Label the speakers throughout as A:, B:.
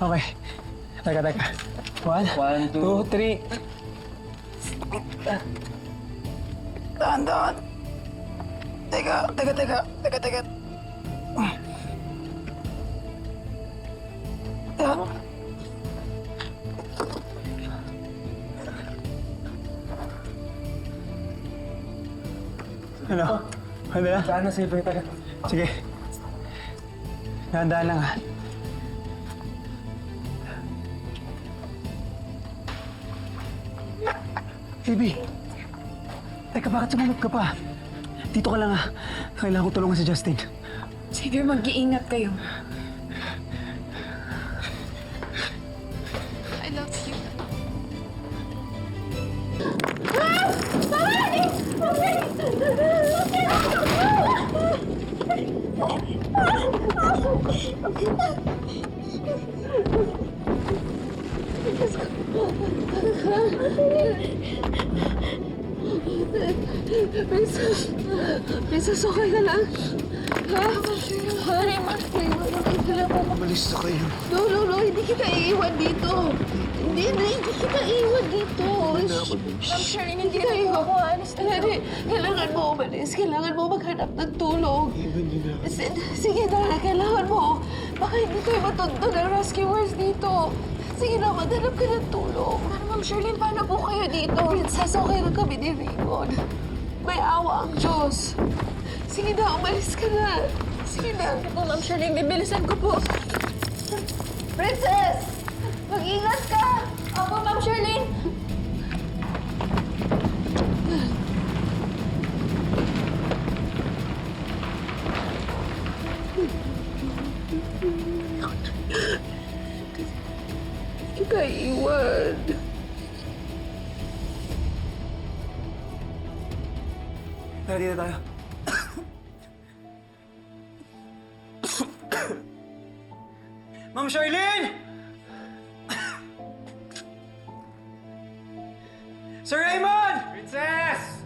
A: Okay. Teka. 1, 2, 3. Dahan. Teka. Teka. Ano? Ano na?
B: Saan na, Silver? Taga.
A: Sige. Dahan-dahan lang, ha? Phoebe! Teka, bakit sumunod ka pa? Dito ka lang, ha? Kailangan ko tulungan si Justin.
C: Xavier, mag-iingat kayo. I love you.
D: Princess, okay ka lang? Ha?
A: Umalis na kayo.
D: No, hindi kita iiwan dito. Hindi kita iiwan dito.
C: Ma'am Charlene, hindi
D: Hindi
C: na
D: kayo.
C: ako aalis dito.
D: Kailangan mo umalis. Kailangan mo maghanap ng tulong. Sige na, kailangan mo. Baka hindi kayo matuntun ng rescuers dito. Sige na, maghanap ka ng tulong.
C: Ma'am Charlene, paano po kayo dito?
D: Princess, okay lang kami ni Raymond. May awa ang Diyos. Sige na, umalis ka na. Sige na.
C: Po, Ma'am Charlene, bibilisan ko po.
D: Princess! Mag-ingat ka!
C: Opo, Ma'am Charlene.
D: Kita iwan.
A: Tara, dito tayo. Ma'am Charlene! Sir Raymond!
B: Princess!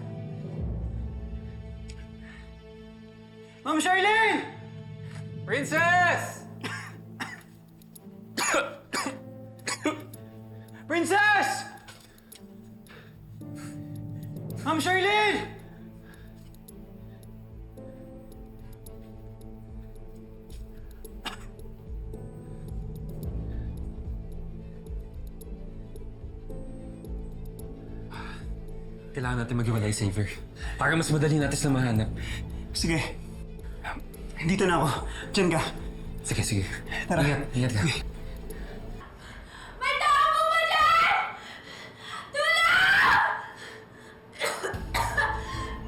A: Ma'am Charlene!
B: Princess!
A: Princess! Ma'am Charlene!
B: Kailangan natin maghiwalay, Xavier. Para mas madali natin sila mahanap.
A: Sige. Dito na ako. Diyan ka.
B: Sige.
A: Tara.
B: Ingat ka.
C: May tao po ba dyan? Tulong!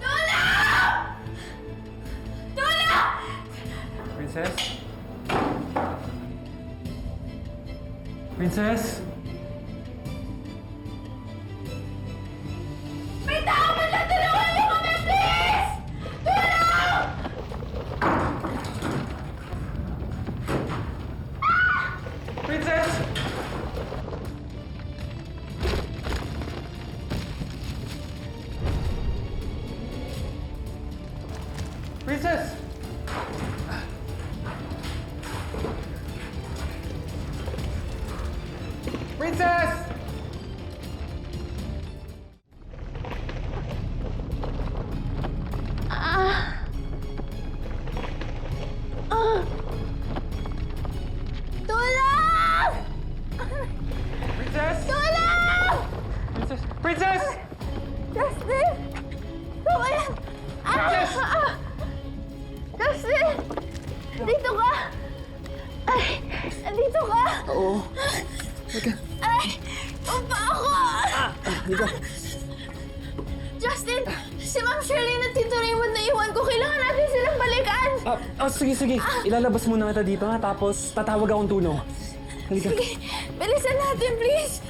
C: Tulong!
B: Princess? Princess?
C: May tao ba dyan? Tulungan niyo kami, please! Tulong!
B: Princess! Princess! Princess!
C: Tulong!
B: Princess!
C: Tulong!
B: Princess! Princess!
C: Justin! Ano yan?
B: Princess!
C: Justin! Dito ka! Ay! Dito ka!
A: Oo.
C: Ay! Papa ako! Justin! Si Ma'am Shirley at Tito Raymond na iwan ko. Kailangan natin silang balikan!
B: Sige. Ilalabas muna kita dito, ha? Tapos tatawag akong tulong. Halika.
C: Bilisan natin, please!